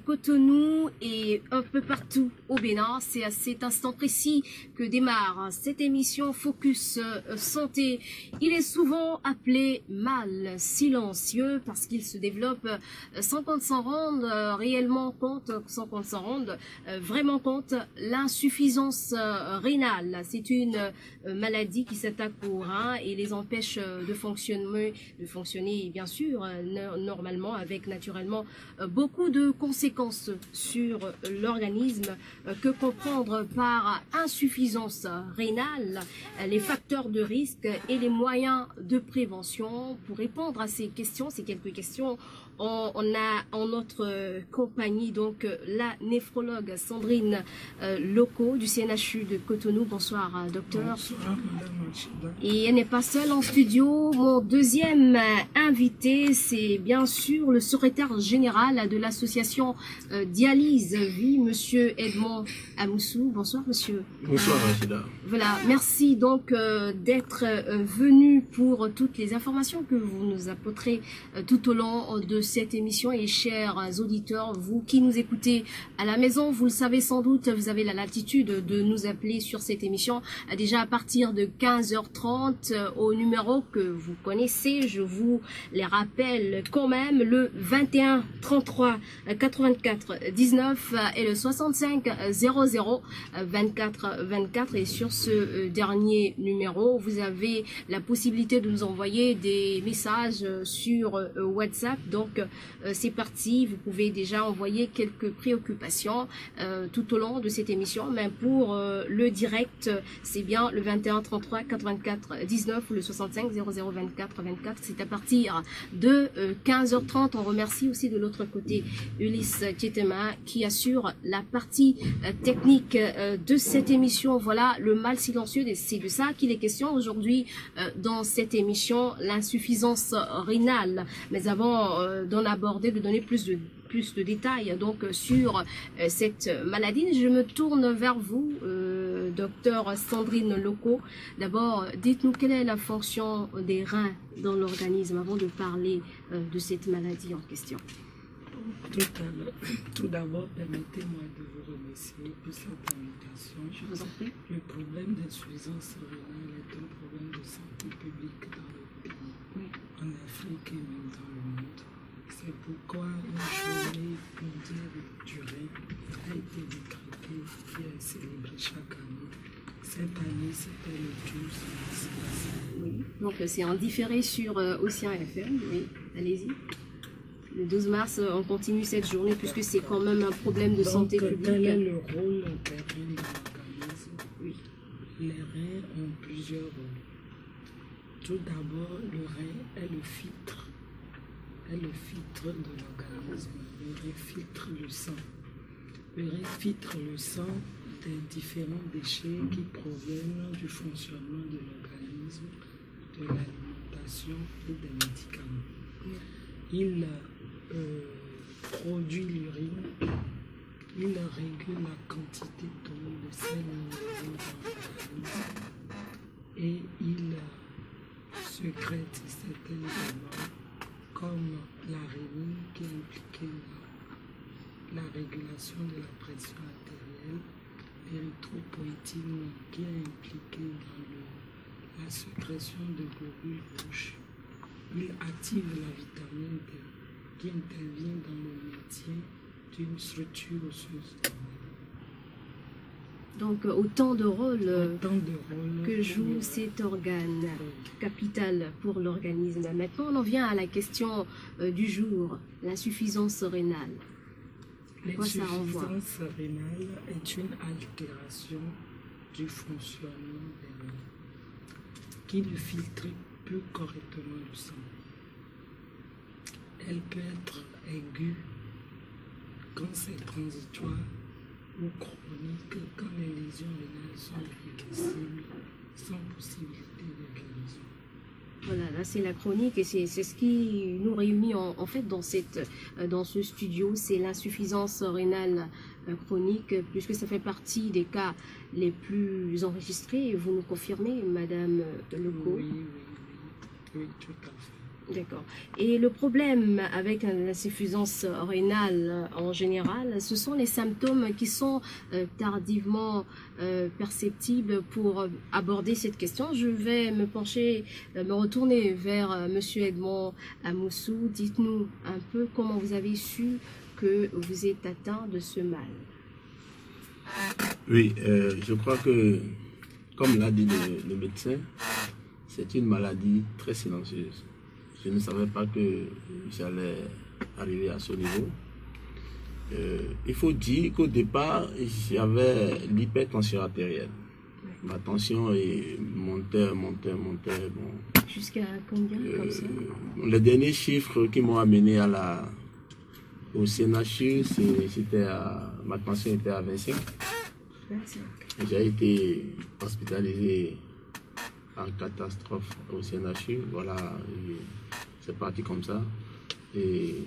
Cotonou et un peu partout au Bénin. C'est à cet instant précis que démarre cette émission Focus Santé. Il est souvent appelé mal silencieux parce qu'il se développe sans qu'on s'en rende réellement compte, sans qu'on s'en rende vraiment compte. L'insuffisance rénale, c'est une maladie qui s'attaque aux reins et les empêche de fonctionner bien sûr normalement, avec naturellement beaucoup de conséquences sur l'organisme. Que comprendre par insuffisance rénale, les facteurs de risque et les moyens de prévention? Pour répondre à ces questions, ces quelques questions, on a en notre compagnie donc la néphrologue Sandrine Loko du CNHU de Cotonou. Bonsoir docteur. Bonsoir madame Machida. Et elle n'est pas seule en studio. Mon deuxième invité, c'est bien sûr le secrétaire général de l'association Dialyse Vie, monsieur Edmond Amoussou. Bonsoir monsieur. Bonsoir Machida. Voilà, merci donc d'être venu pour toutes les informations que vous nous apporterez tout au long de cette émission. Et chers auditeurs, vous qui nous écoutez à la maison, vous le savez sans doute, vous avez la latitude de nous appeler sur cette émission déjà à partir de 15h30 au numéro que vous connaissez. Je vous les rappelle quand même, le 21 33 84 19 et le 65 00 24 24. Et sur ce dernier numéro, vous avez la possibilité de nous envoyer des messages sur WhatsApp. Donc c'est parti, vous pouvez déjà envoyer quelques préoccupations tout au long de cette émission. Mais pour le direct, c'est bien le 21 33 84 19 ou le 65 00 24 24. C'est à partir de 15h30. On remercie aussi de l'autre côté Ulysse Tietema qui assure la partie technique de cette émission. Voilà, le mal silencieux, c'est de ça qu'il est question aujourd'hui dans cette émission, l'insuffisance rénale. Mais avant d'en aborder, de donner plus de détails donc sur cette maladie, je me tourne vers vous, docteur Sandrine Loko. D'abord, dites-nous quelle est la fonction des reins dans l'organisme avant de parler de cette maladie en question. Tout d'abord, permettez-moi de vous remercier pour cette invitation. Je vous en prie. Le problème d'insuffisance rénale est un problème de santé publique dans le pays, en Afrique et même dans le monde. C'est pourquoi une journée mondiale du rein a été décrétée et est célébrée chaque année. Cette année, c'était le 12 mars. Oui, donc c'est en différé sur Océan FM. Oui, allez-y. Le 12 mars, on continue cette journée puisque c'est quand même un problème de santé publique. Quel est le rôle des reins dans l'organisme? Oui. Les reins ont plusieurs rôles. Tout d'abord, le rein est le filtre. Est le filtre de l'organisme. Le rein filtre le sang. Le rein filtre le sang des différents déchets qui proviennent du fonctionnement de l'organisme, de l'alimentation et des médicaments. Il produit l'urine, il régule la quantité d'eau, de sel minéraux dans l'organisme et il sécrète certains éléments comme la rénine qui est impliquée dans la régulation de la pression artérielle, l'érythropoïétine qui est impliquée dans la sécrétion de globules rouges. Il active la vitamine D qui intervient dans le maintien d'une structure osseuse. Donc autant de rôles que joue oui. cet organe capital pour l'organisme. Maintenant, on en vient à la question du jour, l'insuffisance rénale. L'insuffisance rénale est une altération du fonctionnement des reins qui ne filtre plus correctement le sang. Elle peut être aiguë quand c'est transitoire ou chronique quand les lésions rénales sont irréversibles sans possibilité de guérison. Voilà, là c'est la chronique et c'est ce qui nous réunit en fait dans ce studio, c'est l'insuffisance rénale chronique, puisque ça fait partie des cas les plus enregistrés. Vous nous confirmez, Madame Legault? Oui, tout à fait. D'accord. Et le problème avec l'insuffisance rénale en général, ce sont les symptômes qui sont tardivement perceptibles. Pour aborder cette question, je vais me retourner vers Monsieur Edmond Amoussou. Dites-nous un peu comment vous avez su que vous êtes atteint de ce mal. Oui, je crois que, comme l'a dit le médecin, c'est une maladie très silencieuse. Je ne savais pas que j'allais arriver à ce niveau. Il faut dire qu'au départ, j'avais l'hypertension artérielle. Ma tension montait. Bon. Jusqu'à combien comme ça? Les derniers chiffres qui m'ont amené au CNHU, ma tension était à 25. 25. J'ai été hospitalisé en catastrophe au CNHU. Voilà, c'est parti comme ça. Et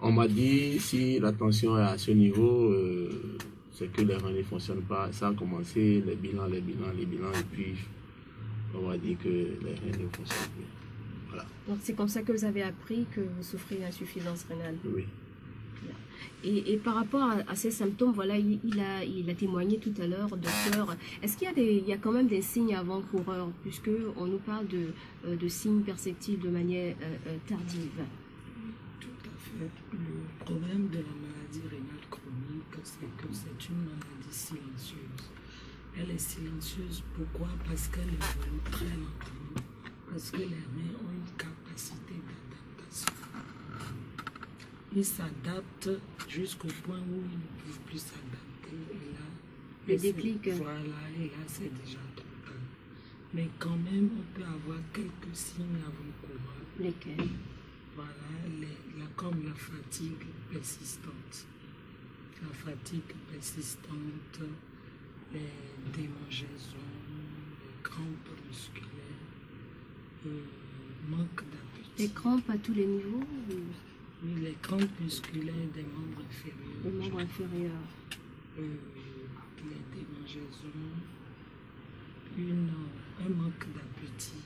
on m'a dit, si la tension est à ce niveau, c'est que les reins ne fonctionnent pas. Ça a commencé, les bilans, et puis on m'a dit que les reins ne fonctionnent plus. Voilà. Donc c'est comme ça que vous avez appris que vous souffrez d'insuffisance rénale. Oui. Et par rapport à ces symptômes, voilà, il a témoigné tout à l'heure, docteur. Est-ce qu'il y a quand même des signes avant-coureurs, puisqu'on nous parle de signes perceptibles de manière tardive? Tout à fait. Le problème de la maladie rénale chronique, c'est que c'est une maladie silencieuse. Elle est silencieuse, pourquoi? Parce qu'elle évolue très lentement, parce que les reins ont une capacité d'adaptation. Ils s'adaptent jusqu'au point où ils ne peuvent plus s'adapter. Et là, le déclic. Voilà, et là, c'est déjà trop tard. Mais quand même, on peut avoir quelques signes avant-coureurs. Lesquels? Voilà, comme la fatigue persistante. La fatigue persistante, les démangeaisons, les crampes musculaires, manque d'appétit. Les crampes à tous les niveaux? Oui, les crampes musculaires des membres inférieurs. Les membres inférieurs. Les démangeaisons, un manque d'appétit,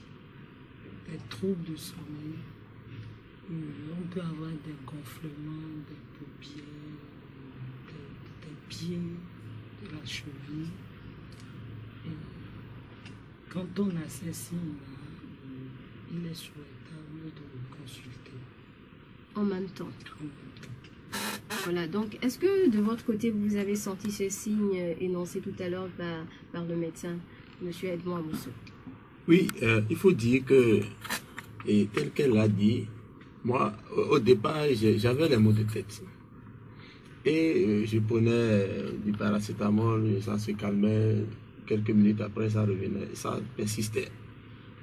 des troubles de sommeil. On peut avoir des gonflements des paupières, des pieds, de la cheville. Et quand on a ces signes-là, il est souhaitable de consulter. En même temps. Voilà, donc est-ce que de votre côté vous avez senti ces signes énoncés tout à l'heure par le médecin, M. Edmond Amoussou? Oui, il faut dire que, et tel qu'elle l'a dit, moi au départ j'avais les maux de tête. Et je prenais du paracétamol, ça se calmait, quelques minutes après ça revenait, ça persistait.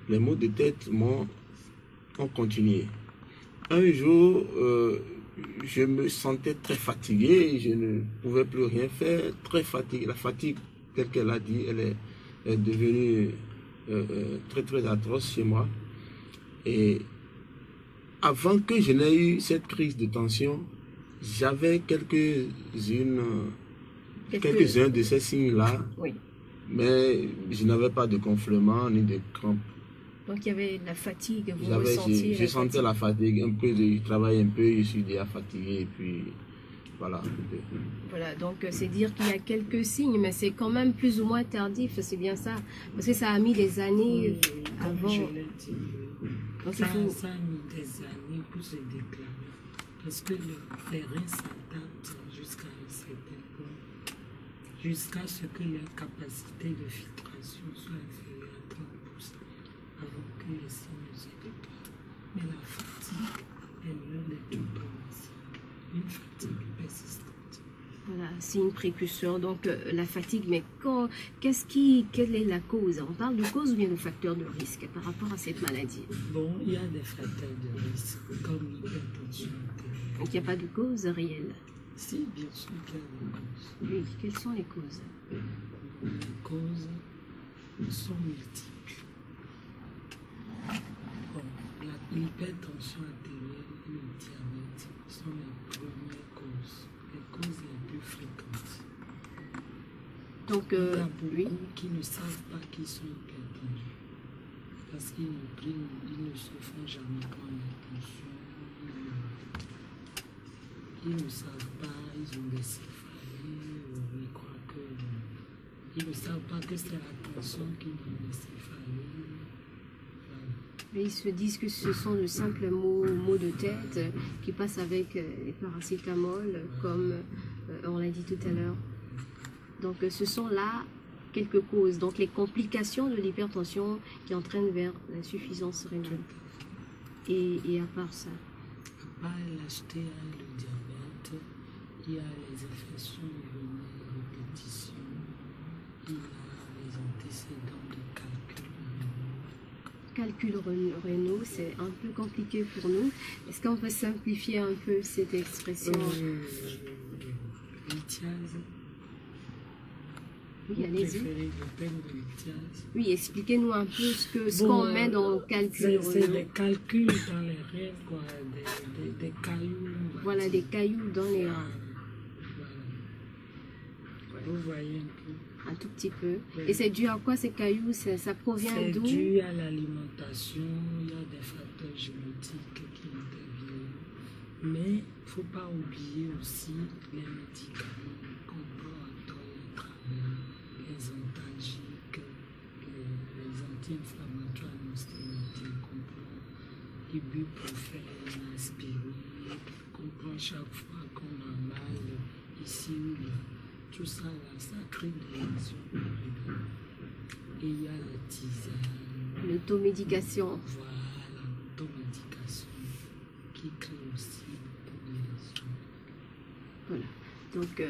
Les maux de tête ont continué. Un jour, je me sentais très fatigué, je ne pouvais plus rien faire, très fatigué. La fatigue, telle qu'elle a dit, elle est devenue très très atroce chez moi. Et avant que je n'ai eu cette crise de tension, j'avais quelques-uns de ces signes-là, oui. Mais je n'avais pas de gonflement ni de crampes. Donc il y avait la fatigue, vous ressentiez je sentais la fatigue, un peu, je travaille un peu, je suis déjà fatigué, et puis voilà. Voilà, donc c'est dire qu'il y a quelques signes, mais c'est quand même plus ou moins tardif, c'est bien ça, parce que ça a mis des années avant. Je l'ai dit, donc, ça a mis des années pour se déclarer, parce que les reins s'adaptent jusqu'à un certain point, jusqu'à ce que leur capacité de filtration soit inférieure à 30%. Avant que les signes se déclarent. Mais la fatigue est l'un des tout premiers signes. Une fatigue Voilà, c'est une précurseur. Donc, la fatigue, mais quelle est la cause? On parle de cause ou bien de facteur de risque par rapport à cette maladie? Bon, il y a des facteurs de risque, comme l'hypertension artérielle. Donc, il n'y a pas de cause réelle. Si, bien sûr qu'il y a des causes. Oui, quelles sont les causes? Les causes sont multiples. Bon, l'hypertension artérielle et le diabète sont les premières causes, les causes les plus fréquentes. Donc, Il y a beaucoup oui. qui ne savent pas qu'ils sont hypertendus parce qu'ils ne se font jamais prendre l'attention. Ils ne savent pas, ils ont des céphalées, ils croient que... Ils ne savent pas que c'est la tension qui donne des céphalées. Voilà. Et ils se disent que ce sont de simples maux de tête qui passent avec les paracétamol, comme on l'a dit tout à l'heure. Donc, ce sont là quelques causes. Donc, les complications de l'hypertension qui entraînent vers l'insuffisance rénale. Et à part ça? À part l'HTA et le diabète, il y a les infections urinaires répétitions, il y a les antécédents de calcul. Calcul rénaux, c'est un peu compliqué pour nous. Est-ce qu'on peut simplifier un peu cette expression? Lithiase. Oui, allez-y. Le thème de lithiase. Oui, expliquez-nous un peu ce qu'on met dans le calcul C'est rénaux. des calculs dans les reins, quoi, des cailloux. Voilà, des cailloux dans les reins. Voilà. Vous voyez un peu. Un tout petit peu. Oui. Et c'est dû à quoi ces cailloux? Ça provient C'est d'où? dû à l'alimentation, il y a des facteurs génétiques qui interviennent. Mais il ne faut pas oublier aussi les médicaments qu'on prend à tort et à travers, les antalgiques, les anti-inflammatoires non stéroïdiens qu'on prend, ibuprofène, aspirine, qu'on prend chaque fois qu'on a mal ici ou là. Tout ça, là, ça crée des lésions. Et il y a la tisane. L'automédication. Voilà, l'automédication qui crée aussi beaucoup de lésions. Voilà. Donc,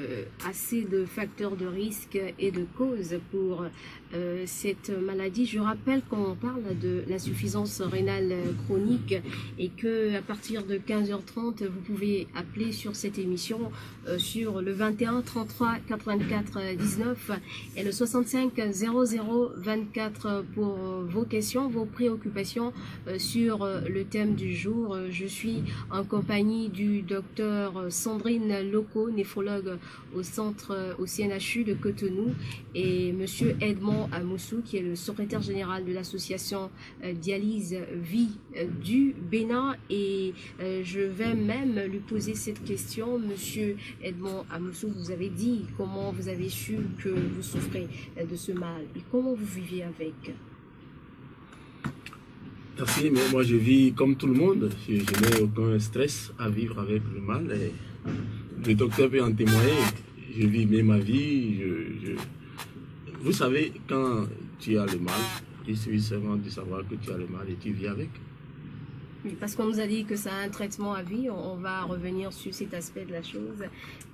assez de facteurs de risque et de causes pour cette maladie. Je rappelle qu'on parle de l'insuffisance rénale chronique et que à partir de 15h30, vous pouvez appeler sur cette émission sur le 21 33 84 19 et le 65 00 24 pour vos questions, vos préoccupations sur le thème du jour. Je suis en compagnie du docteur Sandrine Loco, néphrologue au CNHU de Cotonou, et monsieur Edmond Amoussou, qui est le secrétaire général de l'association Dialyse Vie du Bénin. Et je vais même lui poser cette question. Monsieur Edmond Amoussou, vous avez dit comment vous avez su que vous souffrez de ce mal et comment vous vivez avec? Merci, mais moi je vis comme tout le monde. Je n'ai aucun stress à vivre avec le mal. Et le docteur peut en témoigner. Je vis bien ma vie. Vous savez, quand tu as le mal, il suffit seulement de savoir que tu as le mal et tu vis avec. Oui, parce qu'on nous a dit que ça a un traitement à vie. On va revenir sur cet aspect de la chose.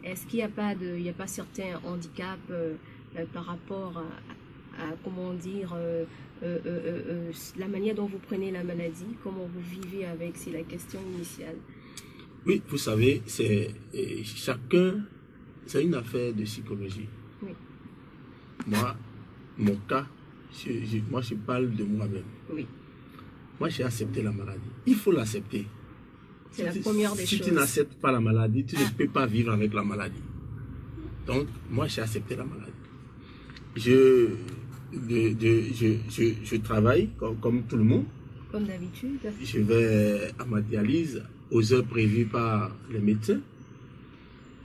Est-ce qu'il n'y a pas certains handicaps par rapport à comment dire, la manière dont vous prenez la maladie, comment vous vivez avec? C'est la question initiale. Oui, vous savez, chacun, c'est une affaire de psychologie. Oui. Moi, mon cas, moi je parle de moi-même. Oui. Moi j'ai accepté la maladie. Il faut l'accepter. C'est la première des choses. Si tu n'acceptes pas la maladie, tu ne peux pas vivre avec la maladie. Donc, moi j'ai accepté la maladie. Je travaille comme tout le monde. Comme d'habitude. Je vais à ma dialyse aux heures prévues par les médecins.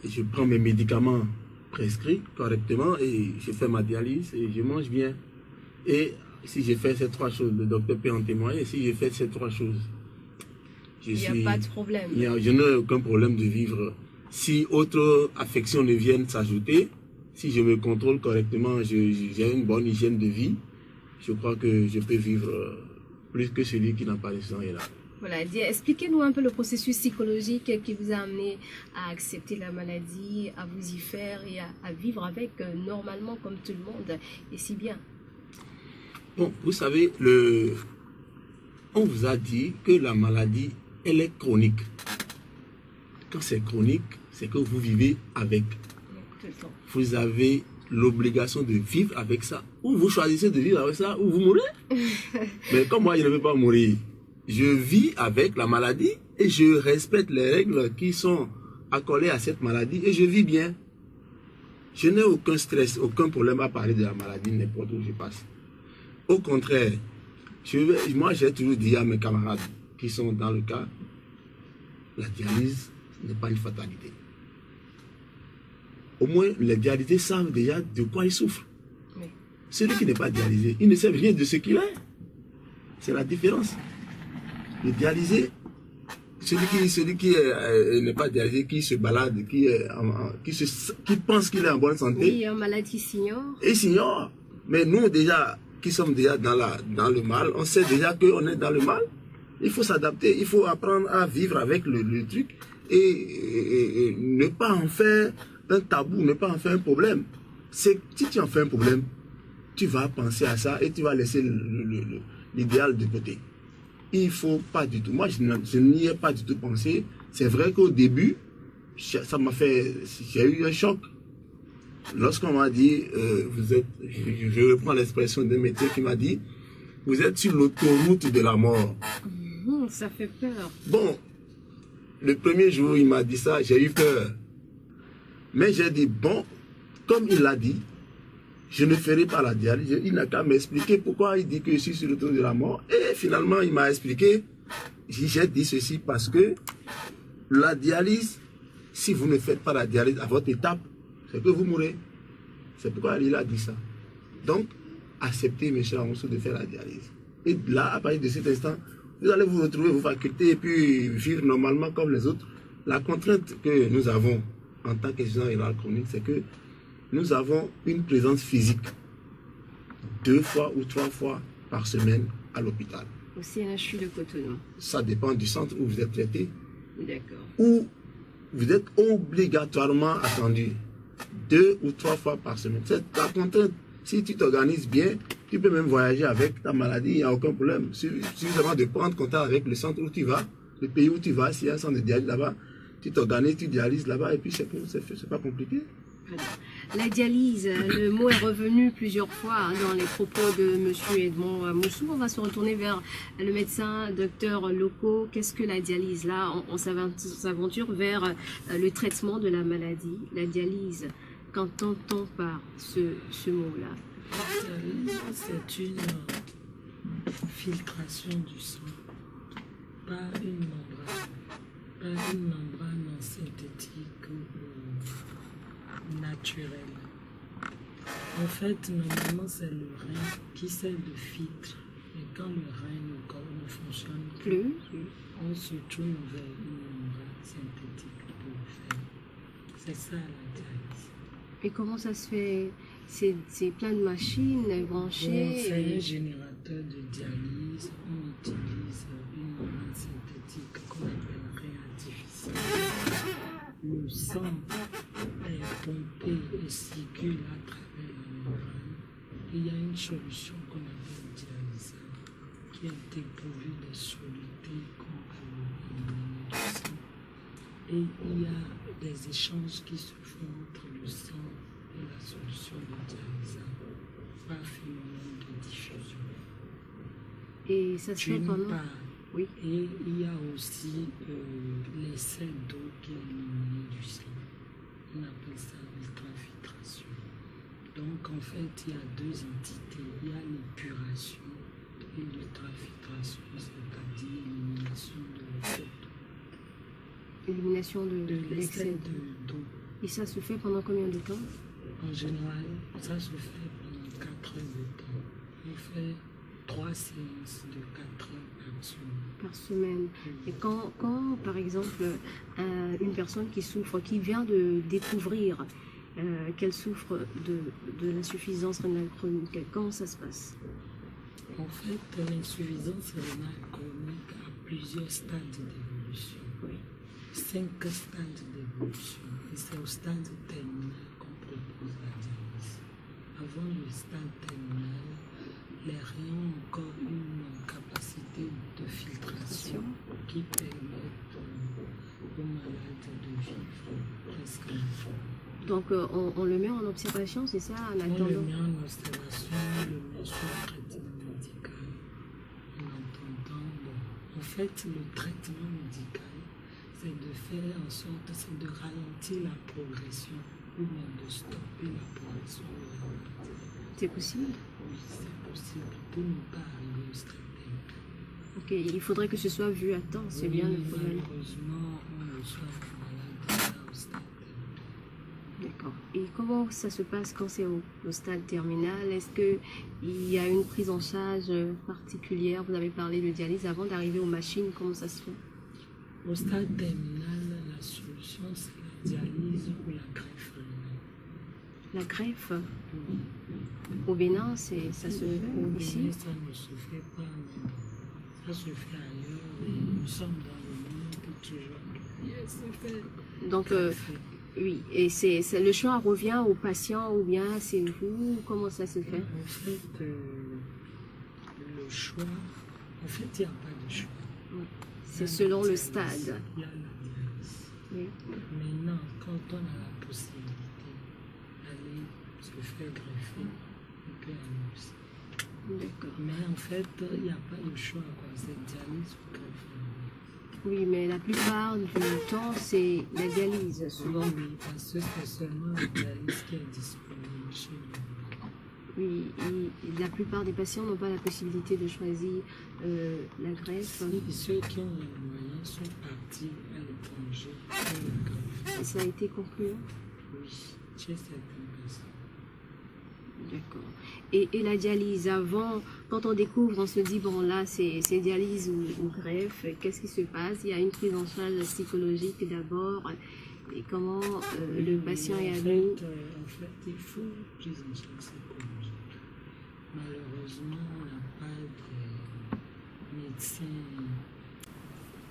Et je prends mes médicaments prescrits correctement et je fais ma dialyse et je mange bien. Et si j'ai fait ces trois choses, le docteur peut en témoigner, si j'ai fait ces trois choses, il n'y a pas de problème. Je n'ai aucun problème de vivre. Si autres affections ne viennent s'ajouter, si je me contrôle correctement, j'ai une bonne hygiène de vie, je crois que je peux vivre plus que celui qui n'a pas de sang et là. Voilà, expliquez-nous un peu le processus psychologique qui vous a amené à accepter la maladie, à vous y faire et à vivre avec normalement comme tout le monde et si bien. Bon, vous savez, on vous a dit que la maladie, elle est chronique. Quand c'est chronique, c'est que vous vivez avec. Tout le temps. Vous avez l'obligation de vivre avec ça. Ou vous choisissez de vivre avec ça, ou vous mourrez. Mais comme moi, je ne veux pas mourir. Je vis avec la maladie et je respecte les règles qui sont accolées à cette maladie et je vis bien. Je n'ai aucun stress, aucun problème à parler de la maladie n'importe où je passe. Au contraire, moi j'ai toujours dit à mes camarades qui sont dans le cas, la dialyse n'est pas une fatalité. Au moins, les dialysés savent déjà de quoi ils souffrent. Oui. Celui qui n'est pas dialysé, il ne sait rien de ce qu'il est. C'est la différence. Le dialysé, celui qui n'est pas dialysé, qui se balade, qui pense qu'il est en bonne santé. Oui, un malade qui s'ignore. Et s'ignore. Mais nous déjà, qui sommes déjà dans le mal, on sait déjà qu'on est dans le mal. Il faut s'adapter, il faut apprendre à vivre avec le truc et ne pas en faire un tabou, ne pas en faire un problème. Si tu en fais un problème, tu vas penser à ça et tu vas laisser l'idéal de côté. Il faut pas du tout. Moi, je n'y ai pas du tout pensé. C'est vrai qu'au début, ça m'a fait... J'ai eu un choc. Lorsqu'on m'a dit, vous êtes... Je reprends l'expression d'un médecin qui m'a dit, vous êtes sur l'autoroute de la mort. Ça fait peur. Bon, le premier jour, il m'a dit ça, j'ai eu peur. Mais j'ai dit, bon, comme il l'a dit, je ne ferai pas la dialyse. Il n'a qu'à m'expliquer pourquoi il dit que je suis sur le tour de la mort. Et finalement, il m'a expliqué. J'ai dit ceci parce que la dialyse, si vous ne faites pas la dialyse à votre étape, c'est que vous mourrez. C'est pourquoi il a dit ça. Donc, acceptez, mes chers morceaux, de faire la dialyse. Et là, à partir de cet instant, vous allez vous retrouver vos facultés et puis vivre normalement comme les autres. La contrainte que nous avons en tant qu'étudiants rénal chronique, c'est que nous avons une présence physique 2 fois ou 3 fois par semaine à l'hôpital. Au CNHU de Cotonou. Ça dépend du centre où vous êtes traité. D'accord. Où vous êtes obligatoirement attendu 2 ou 3 fois par semaine. C'est la contrainte. Si tu t'organises bien, tu peux même voyager avec ta maladie, il n'y a aucun problème. Suffisamment de prendre contact avec le centre où tu vas, le pays où tu vas, s'il y a un centre de dialyse là-bas, tu t'organises, tu dialyses là-bas et puis c'est pas compliqué. La dialyse, le mot est revenu plusieurs fois dans les propos de M. Edmond Moussou. On va se retourner vers le médecin, docteur Loco. Qu'est-ce que la dialyse? Là, on s'aventure vers le traitement de la maladie. La dialyse, qu'entend-on par ce mot-là? La dialyse, c'est une filtration du sang par une membrane synthétique ou naturelle. En fait, normalement, c'est le rein qui sert de filtre. Et quand le rein ne fonctionne plus, on se tourne vers une membrane synthétique pour le faire. C'est ça la dialyse. Et comment ça se fait? C'est plein de machines branchées. Bon, c'est un générateur de dialyse. On utilise une membrane synthétique qu'on appelle rein artificiel. Le sang est pompé et circule à travers la membrane. Et il y a une solution qu'on appelle dialyseur qui est dépourvue des solutés qu'on peut éliminer du sang. Et il y a des échanges qui se font entre le sang et la solution de dialyseur par phénomène de diffusion. Et ça se fait pendant... Oui. Et il y a aussi les selles d'eau qui est éliminée du sang. On appelle ça l'ultrafiltration. Donc en fait, il y a 2 entités. Il y a l'épuration et l'ultrafiltration, c'est-à-dire l'élimination de l'excès d'eau. Élimination de l'excès d'eau. Et ça se fait pendant combien de temps? En général, ça se fait pendant 4 heures de temps. On fait 3 séances de 4 heures par semaine. Et quand par exemple, une personne qui vient de découvrir qu'elle souffre de l'insuffisance rénale chronique, comment ça se passe? En fait, l'insuffisance rénale chronique plusieurs stades d'évolution. Oui. 5 stades d'évolution. Et c'est au stade terminal qu'on propose la dialyse. Avant le stade terminal, les reins ont encore une capacité de filtration qui permet aux malades de vivre presque longtemps. Donc, on le met en observation, c'est ça, en On le attendant? met en observation, on le met sous traitement médical. En attendant, en fait, le traitement médical, c'est de faire en sorte, c'est de ralentir la progression ou même de stopper la progression de la maladie. C'est possible? Oui, c'est possible pour ne pas arriver au stade terminal. Ok, il faudrait que ce soit vu à temps, c'est bien le problème. Malheureusement, on reçoit les malades déjà au stade terminal. D'accord. Et comment ça se passe quand c'est au stade terminal? Est-ce qu'il y a une prise en charge particulière? Vous avez parlé de dialyse avant d'arriver aux machines, comment ça se fait? Au stade terminal, la solution, c'est la dialyse ou la greffe rénale. La greffe Oui. au Bénin, ça se fait Mais ici? ça ne se fait pas, mais ça se fait ailleurs. Et nous sommes dans le monde toujours. Yes, c'est fait. Donc, oui. Et le choix revient au patient ou bien c'est vous? Comment ça se fait? En fait, le choix, en fait, il n'y a pas de choix. C'est selon le stade. Il y a la dialyse. Oui. Maintenant, quand on a la possibilité d'aller se faire greffer, on peut aller aussi. D'accord. Mais en fait, il n'y a pas de choix, quoi. C'est dialyse ou greffe. Oui, mais la plupart du temps, c'est la dialyse, souvent. Oui, parce que c'est seulement la dialyse qui est disponible chez nous. Oui, et la plupart des patients n'ont pas la possibilité de choisir la greffe. Et ceux qui ont les moyens sont partis à l'étranger pour la greffe. Ça a été concluant? Oui, chez certaines personnes. D'accord. Et la dialyse, avant, quand on découvre, on se dit, bon là, c'est dialyse ou greffe, qu'est-ce qui se passe? Il y a une prise en charge psychologique d'abord, et comment le patient est admis? En fait, il faut une prise en charge psychologique. Malheureusement, on n'a pas de médecins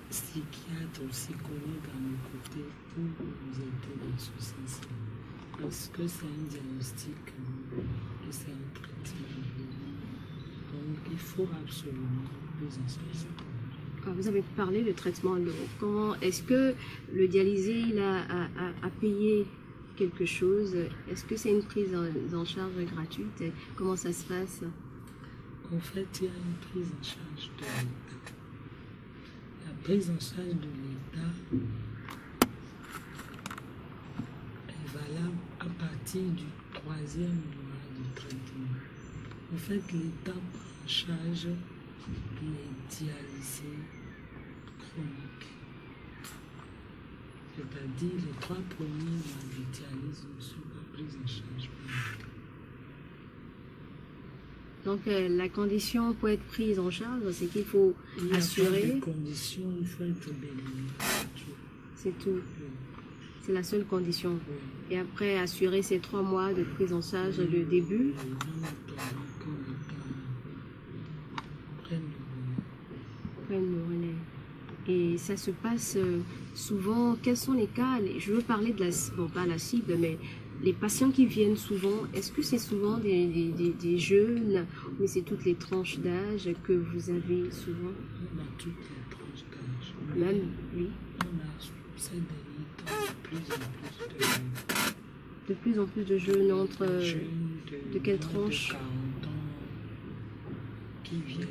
psychiatres ou psychologues à nos côtés pour nous aider dans ce sens-là. Parce que c'est un diagnostic et c'est un traitement. Donc, il faut absolument une prise en charge psychologique. Vous avez parlé de traitement lourd. Comment est-ce que le dialysé il a payé quelque chose? Est-ce que c'est une prise en charge gratuite? Comment ça se passe? En fait, il y a une prise en charge de l'État. La prise en charge de l'État est valable à partir du 3e mois de traitement. En fait, l'État prend en charge les dialysés chroniques. C'est-à-dire les 3 premiers mois de dialyse ne sont pas pris en charge par l'État. Donc la condition pour être prise en charge, c'est qu'il faut assurer. Il n'y a pas de conditions, il faut être bénévole. C'est tout. Oui. C'est la seule condition. Oui. Et après, assurer ces 3 mois de prise en charge, le début. Prenne le relais. Et ça se passe souvent. Quels sont les cas? Je veux parler de bon, pas la cible, mais les patients qui viennent souvent, est-ce que c'est souvent des jeunes, mais c'est toutes les tranches d'âge que vous avez souvent? On a toutes les tranches d'âge. Même, oui. On a ces derniers temps De plus en plus de jeunes entre. jeunes de quelle tranche? de 40 ans qui viennent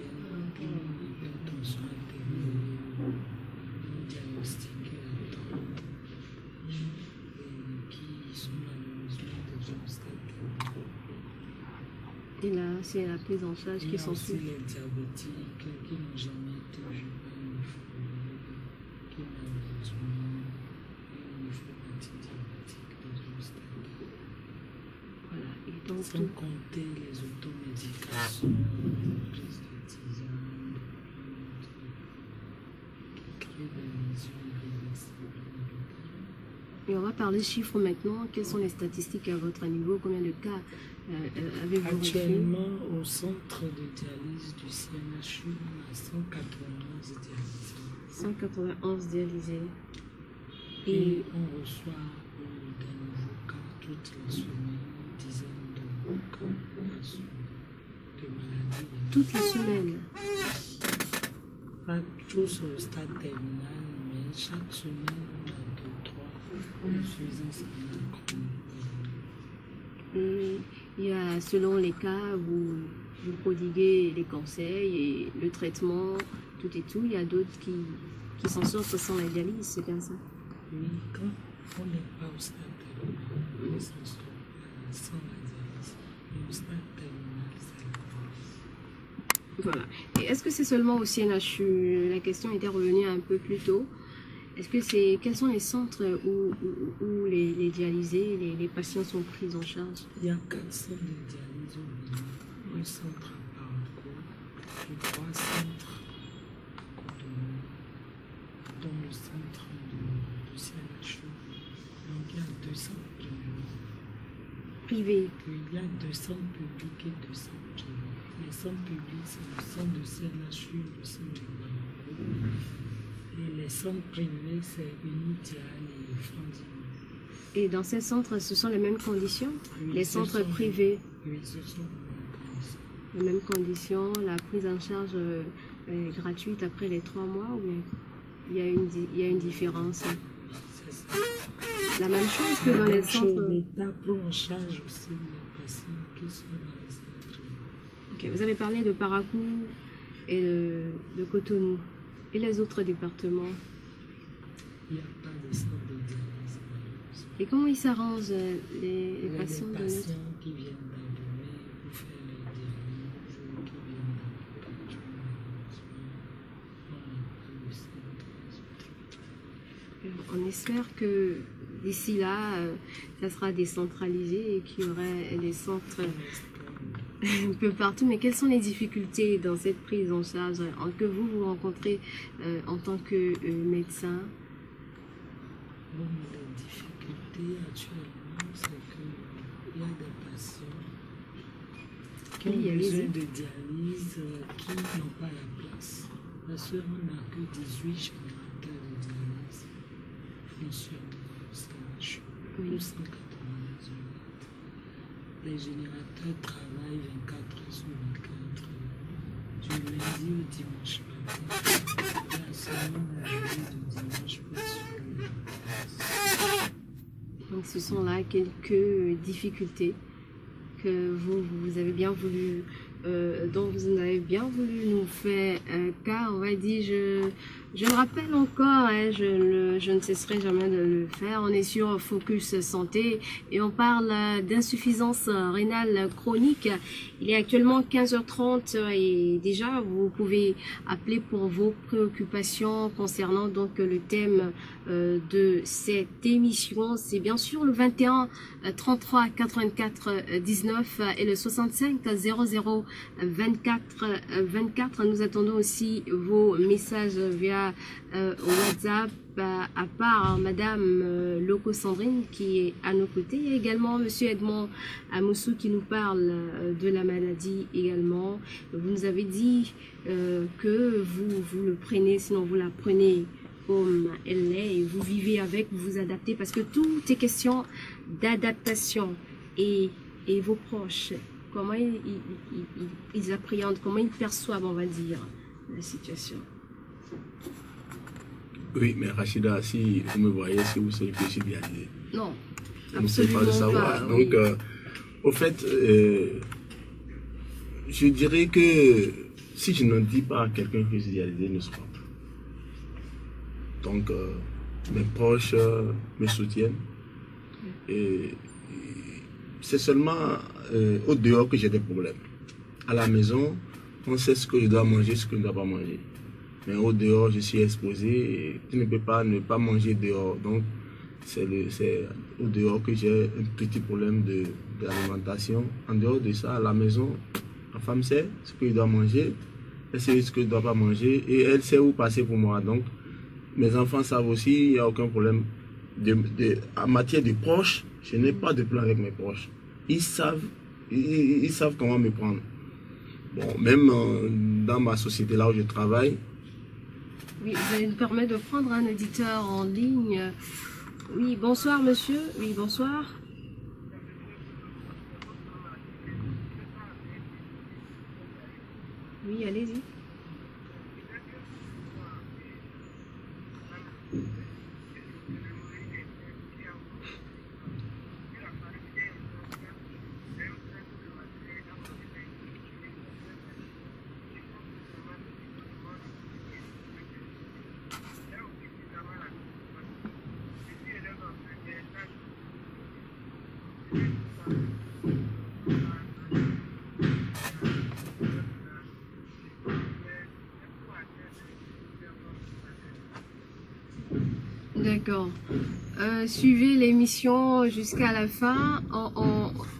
pour l'hypertension artérielle, diagnostiqués à temps, et qui sont malheureusement déjà au stade terminal. Et là, c'est la prise en charge Il y qui a aussi s'ensuit. les diabétiques qui n'ont jamais été vus par une néphrologue, qui malheureusement ont une néphropathie diabétique déjà au stade terminal. Voilà. Et donc, Sans compter les automédications, les prises de tisane, qui créent des lésions irréversibles. Et on va parler chiffres maintenant. Quelles sont les statistiques à votre niveau? Combien de cas avez-vous reçus? Actuellement, au centre de dialyse du CNHU, on a 191 dialysés. 191 dialysés. Et on reçoit des nouveaux cas toutes les semaines, une dizaine de cas de maladies. Toutes les semaines? Pas tous au stade terminal, mais chaque semaine, on a 2-3 insuffisances rénales chroniques. Et il y a, selon les cas, vous prodiguez les conseils et le traitement, tout et tout. Il y a d'autres qui s'en sortent sans la dialyse, c'est bien ça? Oui, quand on n'est pas au stade terminal, on ne s'en sort pas sans la dialyse. Mais au stade terminal, c'est la dialyse. Voilà. Et est-ce que c'est seulement au CNHU? La question était revenue un peu plus tôt. Est-ce que quels sont les centres où les dialysés, les patients sont pris en charge? Il y a 4 centres de dialyse au Bénin, un centre à Parakou et 3 centres à Cotonou, dont le centre du CNHU. Donc il y a 2 centres Privés. il y a 2 centres publics et 2 centres privés. Les centres publics, c'est le centre du CNHU, le centre du Parakou. Et les centres privés, c'est Unidial et Frandine. Et dans ces centres, ce sont les mêmes conditions? Oui, Les ce centres sont- privés, Oui, ce sont les mêmes conditions. les mêmes conditions, la prise en charge est gratuite après les 3 mois ou bien il y a une différence? C'est ça. La même chose que dans les centres. L'État prend en charge aussi les patients qui sont dans les centres. Ok, vous avez parlé de Parakou et de Cotonou. Et les autres départements? Il n'y a pas de centre de dialyse, malheureusement. Et comment ils s'arrangent, les Il y a patients des de patients notre... qui viennent d'Abomey pour faire les dialyses, qui viennent d'Abomey, malheureusement. On n'a pas le centre. On espère que d'ici là, ça sera décentralisé et qu'il y aurait des centres un peu partout. Mais quelles sont les difficultés dans cette prise en charge que vous rencontrez en tant que médecin? Bon, les difficultés actuellement, c'est qu'il y a des patients qui ont Oui, besoin allez-y. de dialyse qui n'ont pas la place. Parce qu'on n'a que 18 générateurs de dialyse fonctionnels au CNHU, Oui. ou 190 unités. Les générateurs travaillent 24 heures sur 24, du lundi au dimanche matin. Il y a seulement le lundi de dimanche pour assurer les places. Donc ce sont là quelques difficultés que vous avez bien voulu, dont vous avez bien voulu nous faire cas. On va dire, je me rappelle encore, hein, je ne cesserai jamais de le faire. On est sur Focus Santé et on parle d'insuffisance rénale chronique. Il est actuellement 15h30 et déjà vous pouvez appeler pour vos préoccupations concernant donc le thème de cette émission. C'est bien sûr le 21 33 84 19 et le 65 00 24 24. Nous attendons aussi vos messages via WhatsApp, à part Madame Loco Sandrine qui est à nos côtés. Il y a également Monsieur Edmond Amoussou qui nous parle de la maladie également. Vous nous avez dit que vous le prenez, sinon vous la prenez comme elle est et vous vivez avec, vous vous adaptez parce que tout est question d'adaptation. Et vos proches, comment ils appréhendent, comment ils perçoivent, on va dire, la situation? Oui, mais Rachida, si vous me voyez, si vous savez que je suis dialysé. Non, Ça ne fait pas absolument de savoir. pas. Donc, Oui. au fait, je dirais que si je ne dis pas à quelqu'un que je suis dialysé, il ne sera pas. Donc, mes proches me soutiennent. Et c'est seulement au dehors que j'ai des problèmes. À la maison, on sait ce que je dois manger, ce que je ne dois pas manger. Mais au dehors, je suis exposé et tu ne peux pas ne pas manger dehors. Donc, c'est au dehors que j'ai un petit problème d'alimentation. En dehors de ça, à la maison, ma femme sait ce que je dois manger, elle sait ce que je ne dois pas manger et elle sait où passer pour moi. Donc, mes enfants savent aussi, il n'y a aucun problème. en matière de proches, je n'ai pas de plan avec mes proches. Ils savent comment me prendre. Bon, même dans ma société là où je travaille. Oui, vous allez nous permettre de prendre un auditeur en ligne. Oui, bonsoir monsieur. Oui, bonsoir. Oui, allez-y. D'accord. Suivez l'émission jusqu'à la fin.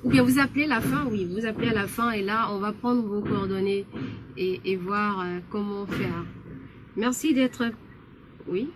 Ou bien vous appelez la fin, oui, vous appelez à la fin et là, on va prendre vos coordonnées et voir comment faire. Merci d'être... Oui.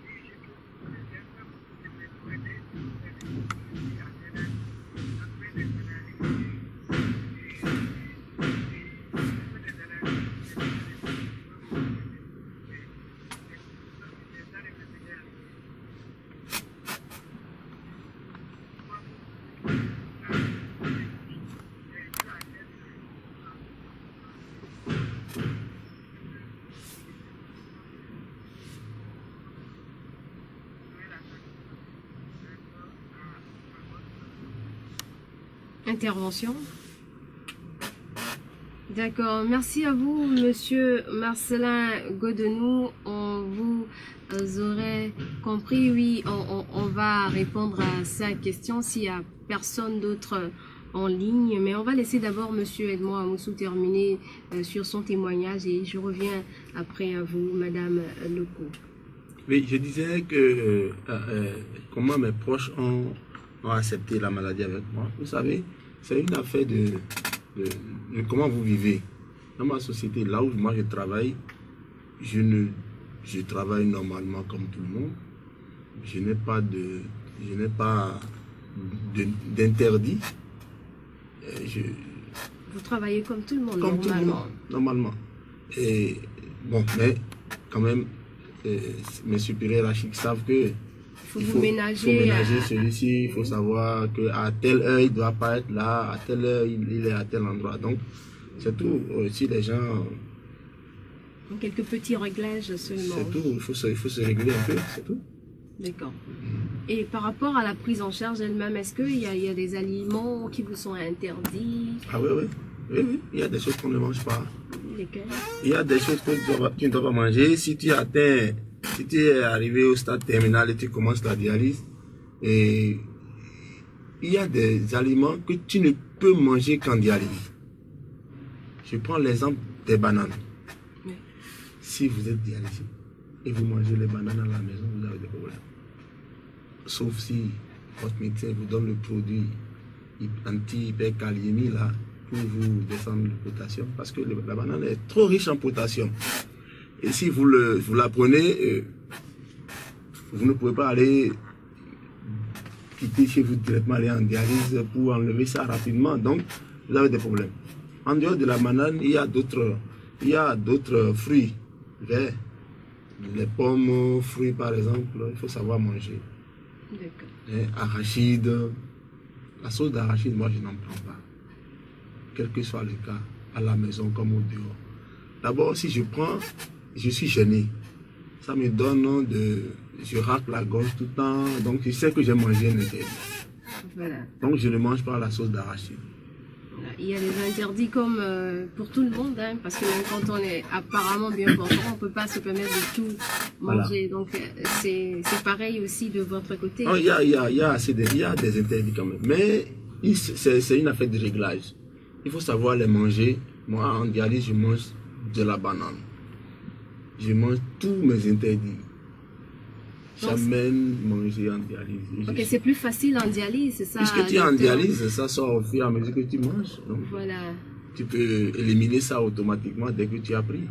Intervention. D'accord. Merci à vous, monsieur Marcelin Godenou. On vous aurait compris. Oui, on va répondre à sa question s'il n'y a personne d'autre en ligne. Mais on va laisser d'abord monsieur Edmond Amoussou terminer sur son témoignage et je reviens après à vous, madame Loko. Oui, je disais que comment mes proches ont accepté la maladie avec moi. Vous savez, c'est une affaire de comment vous vivez. Dans ma société, là où moi je travaille, je travaille normalement comme tout le monde. Je n'ai pas d'interdit. Vous travaillez comme tout le monde, comme normalement. Tout le monde, normalement. Et bon, mais quand même, mes supérieurs hiérarchiques savent que il faut ménager celui-ci, il faut savoir qu'à telle heure, il ne doit pas être là, à telle heure, il est à tel endroit. Donc, c'est tout. Si les gens... Quelques petits réglages seulement. C'est tout, il faut se régler un peu, c'est tout. D'accord. Et par rapport à la prise en charge elle-même, est-ce qu'il y a des aliments qui vous sont interdits? Ah oui, il y a des choses qu'on ne mange pas. Lesquelles? Il y a des choses que tu ne dois pas manger. Si tu es arrivé au stade terminal et tu commences la dialyse, et il y a des aliments que tu ne peux manger qu'en dialyse. Je prends l'exemple des bananes. Oui. Si vous êtes dialysé et vous mangez les bananes à la maison, vous avez des problèmes. Sauf si votre médecin vous donne le produit anti-hyperkaliémie là, pour vous descendre le potassium, parce que la banane est trop riche en potassium. Et si vous la prenez, vous ne pouvez pas aller quitter chez vous directement, aller en dialyse pour enlever ça rapidement. Donc, vous avez des problèmes. En dehors de la banane, il y a d'autres fruits verts. Les pommes, fruits par exemple, il faut savoir manger. Arachide. La sauce d'arachide, moi, je n'en prends pas. Quel que soit le cas, à la maison comme au dehors. D'abord, si je prends, je suis gêné. Ça me donne je rate la gorge tout le temps, donc je sais que j'ai mangé un interdit. Voilà. Donc je ne mange pas la sauce d'arachide. Il y a des interdits comme pour tout le monde, hein, parce que même quand on est apparemment bien portant, on ne peut pas se permettre de tout manger. Voilà. Donc c'est pareil aussi de votre côté. Non, il y a des interdits quand même, mais c'est une affaire de réglage. Il faut savoir les manger. Moi, en dialyse, je mange de la banane. Je mange tous mes interdits. Jamais manger en dialyse. Ok, c'est plus facile en dialyse, c'est ça? Puisque tu es en dialyse, ça sort au fur et à mesure que tu manges. Donc, voilà. Tu peux éliminer ça automatiquement dès que tu as pris.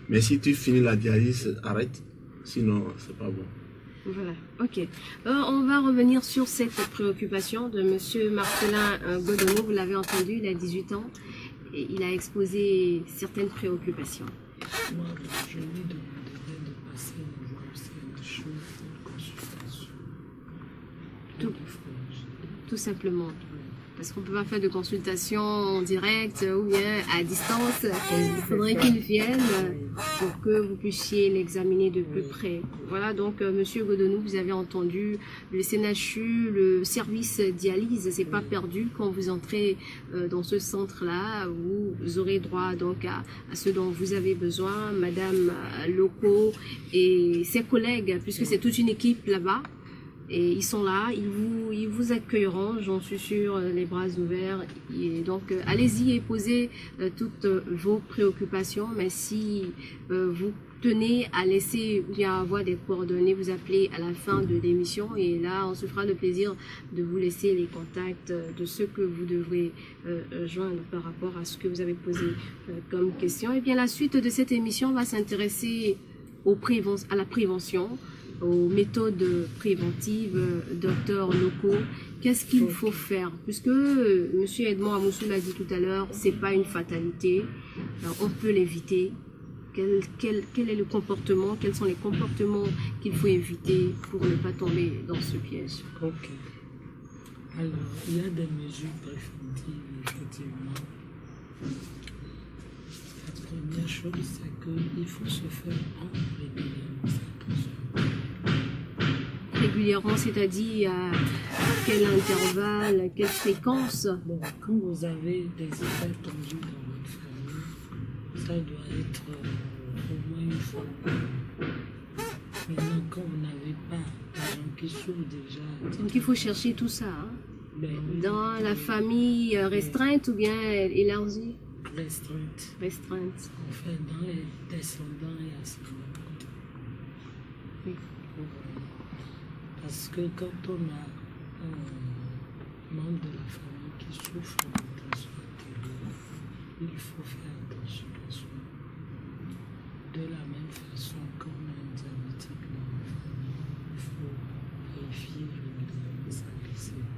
Mais si tu finis la dialyse, arrête. Sinon, c'est pas bon. Voilà, ok. On va revenir sur cette préoccupation de Monsieur Marcelin Godonou. Vous l'avez entendu, il a 18 ans et il a exposé certaines préoccupations. Moi, je lui demanderais de passer nous voir aussi une chose, une consultation. Tout. Tout simplement. Parce qu'on ne peut pas faire de consultation en direct ou bien à distance. Il faudrait qu'il vienne pour que vous puissiez l'examiner de plus près. Voilà, donc Monsieur Godonou, vous avez entendu le CNHU, le service dialyse, c'est pas perdu. Quand vous entrez dans ce centre-là, vous aurez droit donc à ce dont vous avez besoin. Madame Loco et ses collègues, puisque c'est toute une équipe là-bas. Et ils sont là, ils vous accueilleront, j'en suis sûre, les bras ouverts. Et donc, allez-y et posez toutes vos préoccupations. Mais si vous tenez à laisser ou bien avoir des coordonnées, vous appelez à la fin de l'émission. Et là, on se fera le plaisir de vous laisser les contacts de ceux que vous devrez joindre par rapport à ce que vous avez posé comme question. Et bien, la suite de cette émission va s'intéresser à la prévention, aux méthodes préventives, docteurs locaux. Qu'est-ce qu'il faut faire? Puisque M. Edmond Amoussou l'a dit tout à l'heure, c'est pas une fatalité, on peut l'éviter. Quel est le comportement, quels sont les comportements qu'il faut éviter pour ne pas tomber dans ce piège? Ok. Alors, il y a des mesures préventives, effectivement. La première chose, c'est qu'il faut se faire prendre régulièrement sa tension. Régulièrement, c'est-à-dire à quel intervalle, à quelle fréquence? Bon, quand vous avez des états tendus dans votre famille, ça doit être au moins une fois. Maintenant, quand vous n'avez pas des gens qui souffrent déjà... Donc il faut chercher tout ça, hein? Ben, Dans la famille restreinte ou bien élargie? restreinte. Restreinte. Enfin, dans les descendants et ascendants. Oui. Parce que quand on a un membre de la famille qui souffre de tension artérielle, il faut faire attention à soi. De la même façon qu'on a un diabétique dans la famille, il faut vérifier régulièrement sa glycémie.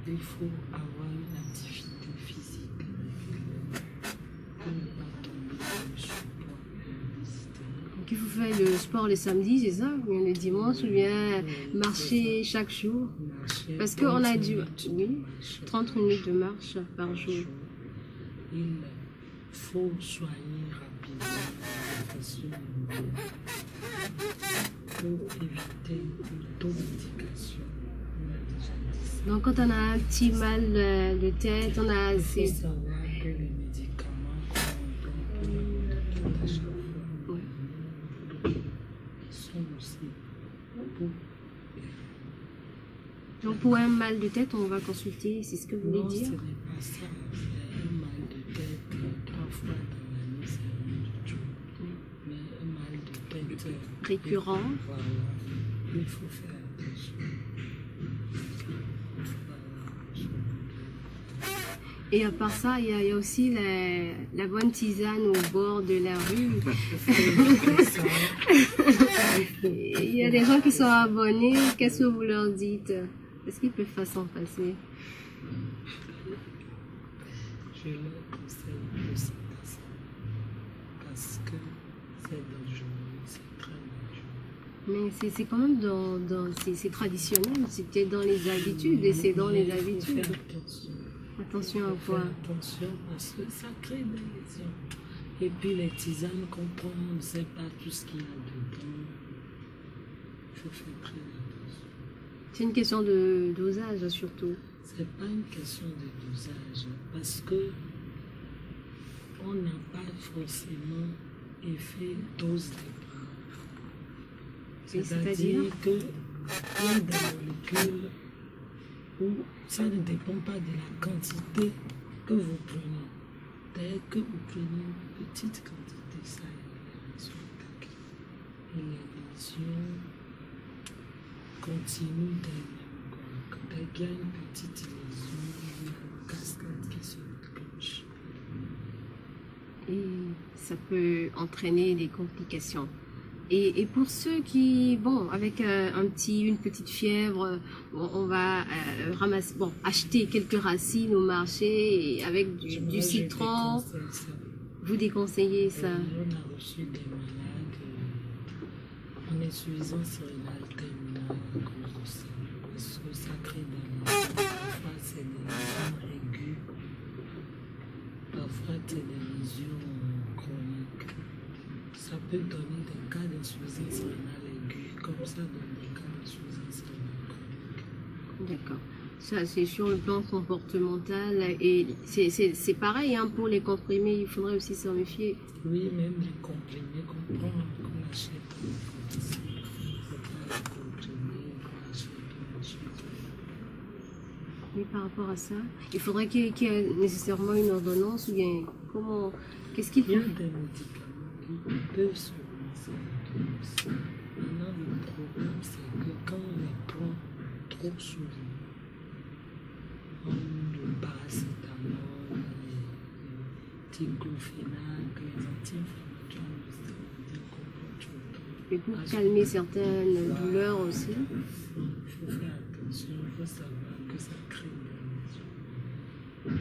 Il faut avoir une activité physique régulière pour ne pas tomber dans le surpoids et l'obésité. Donc il faut faire le sport le samedi, c'est ça? Ou bien le dimanche, ou bien marcher chaque jour? Marcher Parce qu'on a 30 dû... minutes Oui, de marche 30 minutes de marche par jour. Il faut soigner rapidement la tension pour éviter l'automédication. On a déjà dit ça. Donc quand on a un petit mal de tête, on a... Il faut savoir que les médicaments qu'on donne à chaque fois Oui. sont aussi pour... Donc pour un mal de tête, on va consulter, c'est ce que vous voulez Non, dire? ce n'est pas ça. Un mal de tête 3 fois dans l'année, c'est rien du tout. Mais un mal de tête Récurrent. Voilà. Il faut faire attention. Et à part ça, il y a aussi la bonne tisane au bord de la rue. Il y a des gens qui sont abonnés, qu'est-ce que vous leur dites? Est-ce qu'ils peuvent faire s'en passer? Je leur conseille de s'en passer. Parce que c'est dangereux, c'est très dangereux. Mais c'est quand même c'est traditionnel, c'est peut-être dans les habitudes et c'est dans les Il faut habitudes. faire attention. Attention à Il faut quoi? faire attention parce que ça crée des lésions. Et puis les tisanes qu'on prend, on ne sait pas tout ce qu'il y a dedans. Il faut faire très attention. C'est une question de dosage surtout. C'est pas une question de dosage parce que on n'a pas forcément effet dose d'épreuve. C'est-à-dire C'est-à-dire qu'il y a des molécules où ça ne dépend pas de la quantité que vous prenez. Dès que vous prenez une petite quantité, ça a une réaction attaquée. Et les lésions continuent d'elles-mêmes. Dès qu'il y a une petite lésion, il y a une cascade qui se déclenche. et ça peut entraîner des complications. Et pour ceux qui, bon, avec une petite fièvre, on va ramasser, bon, acheter quelques racines au marché et avec du citron, vous déconseillez ça? On a reçu des malades en insuffisance rénale terminale à cause de ça. Parce que ça crée dans les parfois c'est des lésions aiguës, parfois c'est des lésions chroniques. Ça peut donner des cas d'insuffisance rénale aiguë, comme ça donne des cas d'insuffisance rénale chronique. D'accord. Ça, c'est sur le plan comportemental et c'est pareil hein, pour les comprimés, il faudrait aussi s'en méfier. Oui, même les comprimés qu'on prend, qu'on achète en pharmacie. Il ne faut pas les comprimés qu'on achète ensuite. Oui, par rapport à ça, il faudrait qu'il y ait nécessairement une ordonnance ou bien comment, qu'est-ce qu'il faut? Il y a des médicaments qui peuvent se lancer en ordonnance. Maintenant, le problème, c'est que quand on les prend trop souvent, comme le paracétamol, les diclofénac, les anti-inflammatoires, le comportent. Et pour calmer certaines douleurs aussi. Il faut faire attention, il faut savoir que ça crée des lésions.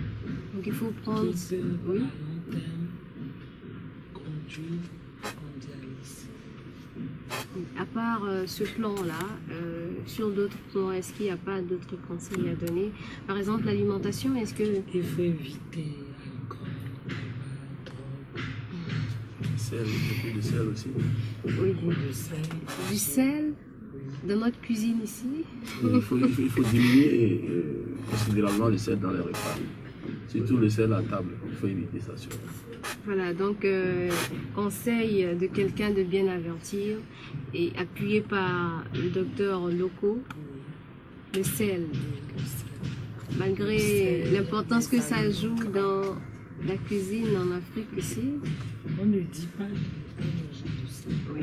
Donc il faut prendre. Qui peut, Oui. à long terme, conduire en dialyse. À part ce plan-là, sur d'autres plans, est-ce qu'il n'y a pas d'autres conseils à donner? Par exemple, l'alimentation, est-ce que... Il faut éviter l'alcool, la drogue, Le sel, beaucoup de sel aussi. Oui, le sel. du sel dans notre cuisine ici. Il faut diminuer considérablement le sel dans les repas. Surtout le sel à table. Il faut éviter ça surtout. Voilà, donc conseil de quelqu'un de bien avertir et appuyé par le docteur locaux, le sel. Malgré l'importance que ça joue dans la cuisine en Afrique ici. On ne dit pas qu'il faut manger du sel. Oui.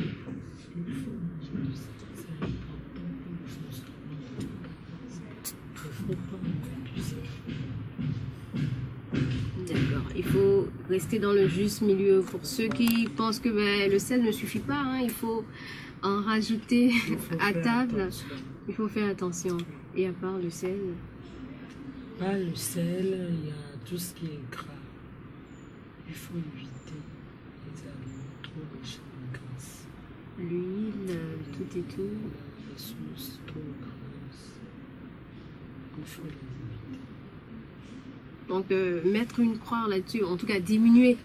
Il faut manger du sel. C'est important pour le fonctionnement de l'organisme. Il ne faut pas manger du sel. D'accord. Il faut rester dans le juste milieu. Pour ceux qui pensent que le sel ne suffit pas, hein, il faut en rajouter à table. Attention. Il faut faire attention. Et à part le sel, Pas le sel, il y a tout ce qui est gras. Il faut éviter les aliments trop riches en graisse. l'huile, tout et tout. Les sauces trop grasses. Il faut les éviter. Donc mettre une croix là-dessus, en tout cas diminuer,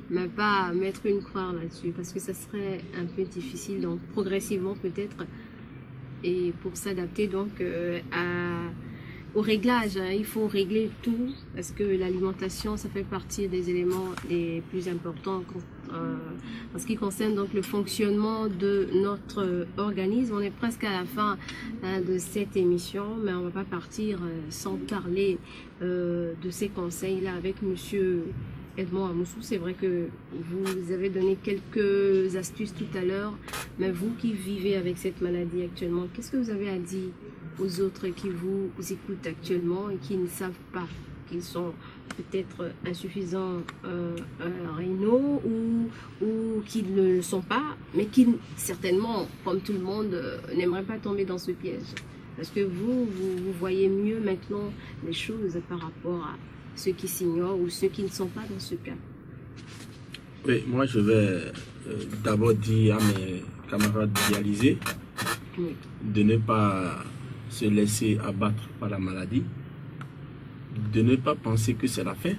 mais pas mettre une croix là-dessus, parce que ça serait un peu difficile, donc progressivement peut-être, et pour s'adapter donc au réglage, hein, il faut régler tout, parce que l'alimentation, ça fait partie des éléments les plus importants en ce qui concerne donc le fonctionnement de notre organisme. On est presque à la fin de cette émission, mais on ne va pas partir sans parler de ces conseils-là avec Monsieur Edmond Amoussou. C'est vrai que vous avez donné quelques astuces tout à l'heure, mais vous qui vivez avec cette maladie actuellement, qu'est-ce que vous avez à dire aux autres qui vous écoutent actuellement et qui ne savent pas qu'ils sont peut-être insuffisants rénaux ou qui ne le sont pas, mais qui certainement, comme tout le monde, n'aimeraient pas tomber dans ce piège. Parce que vous voyez mieux maintenant les choses par rapport à ceux qui s'ignorent ou ceux qui ne sont pas dans ce cas. Oui, moi je vais d'abord dire à mes camarades dialysés Oui. de ne pas se laisser abattre par la maladie, de ne pas penser que c'est la fin.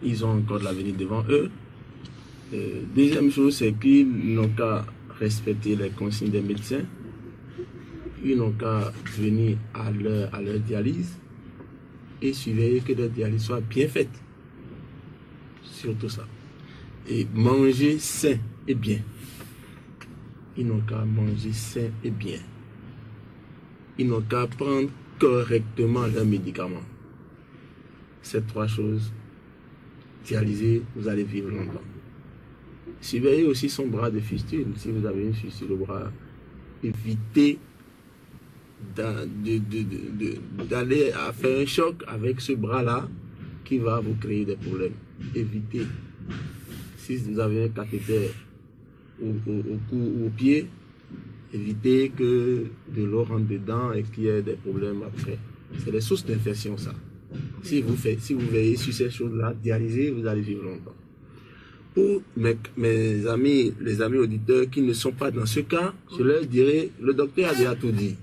Ils ont encore de l'avenir devant eux. Deuxième chose, c'est qu'ils n'ont qu'à respecter les consignes des médecins. Ils n'ont qu'à venir à leur dialyse et surveiller que leur dialyse soit bien faite. Surtout ça. Et manger sain et bien. Ils n'ont qu'à manger sain et bien. Ils n'ont qu'à prendre correctement leurs médicaments. Ces trois choses, dialysés, vous allez vivre longtemps. Surveillez aussi son bras de fistule. Si vous avez une fistule au bras, évitez d'aller à faire un choc avec ce bras-là qui va vous créer des problèmes. Évitez. Si vous avez un cathéter au cou ou au pied, éviter que de l'eau rentre dedans et qu'il y ait des problèmes après. C'est des sources d'infection, ça. Si vous veillez sur ces choses-là, dialysez, vous allez vivre longtemps. Pour mes amis, les amis auditeurs qui ne sont pas dans ce cas, je leur dirais, le docteur a déjà tout dit.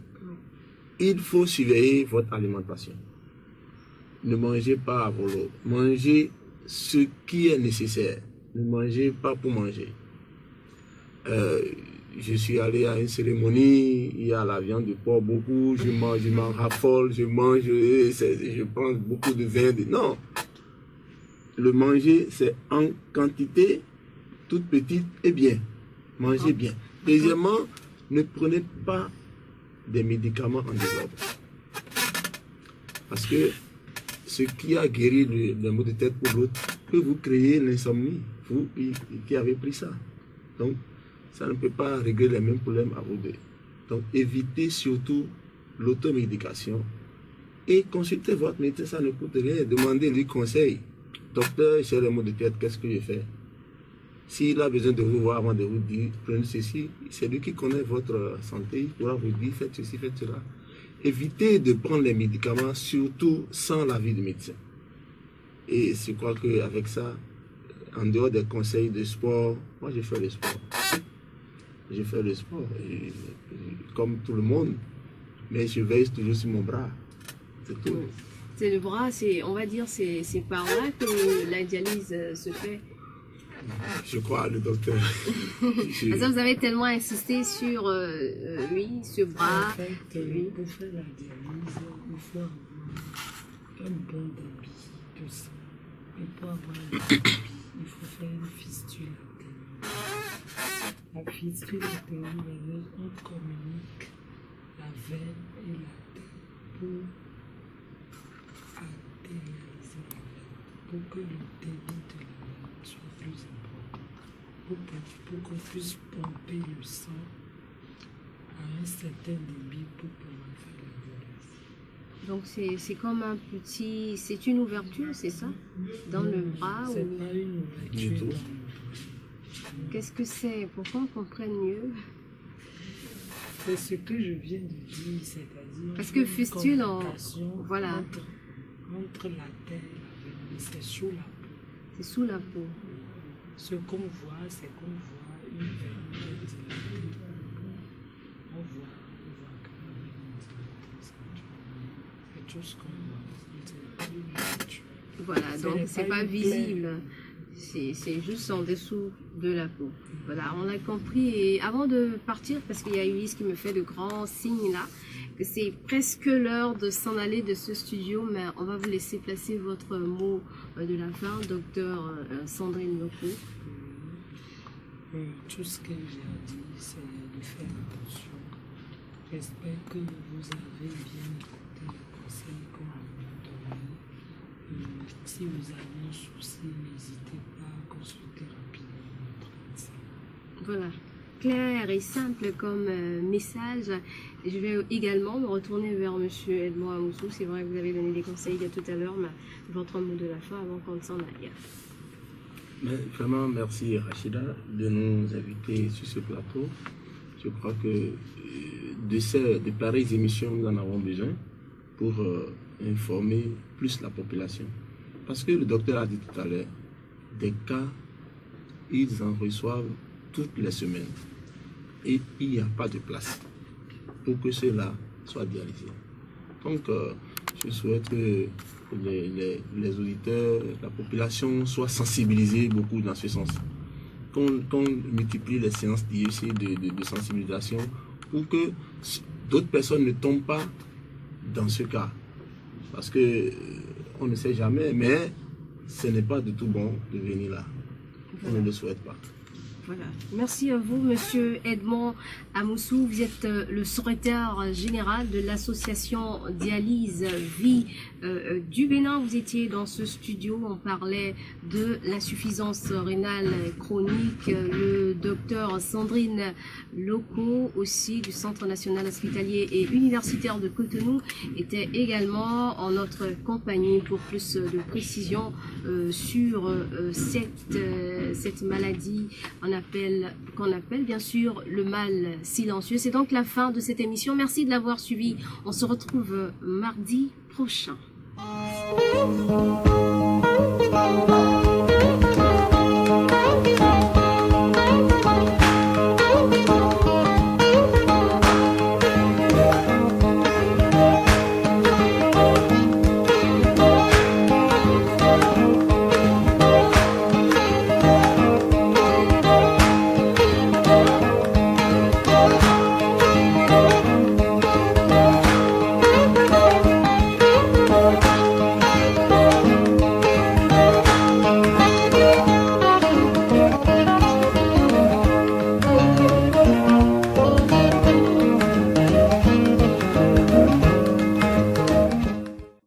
Il faut surveiller votre alimentation. Ne mangez pas à volo. Mangez ce qui est nécessaire. Ne mangez pas pour manger. Je suis allé à une cérémonie, il y a la viande de porc beaucoup, je m'en raffole, je prends beaucoup de vin. Non. Le manger, c'est en quantité toute petite et bien. Mangez bien. Deuxièmement, ne prenez pas des médicaments en désordre. Parce que ce qui a guéri le maux de tête pour l'autre peut vous créer l'insomnie, vous qui avez pris ça. Donc, ça ne peut pas régler les mêmes problèmes à vous deux. Donc, évitez surtout l'automédication et consultez votre médecin, ça ne coûte rien. Demandez-lui conseil. Docteur, j'ai les maux de tête, qu'est-ce que je fais? S'il a besoin de vous voir avant de vous dire, prenez ceci, c'est lui qui connaît votre santé, il pourra vous dire, faites ceci, faites cela. Évitez de prendre les médicaments, surtout sans l'avis du médecin. Et je crois qu'avec ça, en dehors des conseils de sport, moi j'ai fait le sport. J'ai fait le sport, comme tout le monde, mais je veille toujours sur mon bras. C'est tout. C'est le bras, on va dire, c'est par là que la dialyse se fait. Je crois, le docteur. Ça, vous avez tellement insisté sur lui, ce bras. En fait, pour faire la dialyse, il faut avoir un bon débit de sang. Et pour avoir un bon débit, il faut faire une fistule artérielle. La fistule artérielle, on communique la veine et la tête pour artérialiser la veine, pour que le débit de la veine soit plus important, pour qu'on puisse pomper le sang à un certain débit pour pouvoir faire la dialyse. Donc c'est comme un petit, c'est une ouverture, c'est ça? Dans le bras? C'est ou... pas une ouverture dans le bras. Qu'est-ce que c'est? Pour qu'on comprenne mieux? C'est ce que je viens de dire, c'est-à-dire parce que fistule, voilà. entre la terre et la veine, c'est sous la peau. C'est sous la peau. Ce qu'on voit, c'est qu'on voit une veine dilatée. On voit que la veine est dilatée. C'est tout ce qu'on voit. C'est pas une ouverture. Voilà, donc c'est pas visible. C'est juste en dessous de la peau. Voilà, on a compris. Et avant de partir, parce qu'il y a Ulysse qui me fait de grands signes là, que c'est presque l'heure de s'en aller de ce studio, mais on va vous laisser placer votre mot de la fin, docteur Sandrine Loko. Tout ce que j'ai à dire, c'est de faire attention. J'espère que vous avez bien écouté les conseils qu'on vous donne. Si vous avez un souci, n'hésitez pas à consulter rapidement votre médecin. Voilà, clair et simple comme message. Je vais également me retourner vers M. Edmond Amoussou. C'est vrai que vous avez donné des conseils de tout à l'heure, mais votre mot de la fin avant qu'on s'en aille. Mais vraiment, merci Rachida de nous inviter sur ce plateau. Je crois que de pareilles émissions, nous en avons besoin pour informer plus la population. Parce que le docteur a dit tout à l'heure, des cas, ils en reçoivent toutes les semaines. Et il n'y a pas de place pour que cela soit dialysé. Donc, je souhaite que les auditeurs, la population soient sensibilisés beaucoup dans ce sens. Qu'on multiplie les séances d'IEC de sensibilisation pour que d'autres personnes ne tombent pas dans ce cas. Parce que on ne sait jamais, mais ce n'est pas du tout bon de venir là. On ne le souhaite pas. Voilà. Merci à vous, Monsieur Edmond Amoussou. Vous êtes le secrétaire général de l'association Dialyse Vie du Bénin. Vous étiez dans ce studio, on parlait de l'insuffisance rénale chronique. Le docteur Sandrine Loko, aussi du Centre national hospitalier et universitaire de Cotonou, était également en notre compagnie pour plus de précision sur cette maladie qu'on appelle bien sûr le mal silencieux. C'est donc la fin de cette émission. Merci de l'avoir suivi. On se retrouve mardi prochain.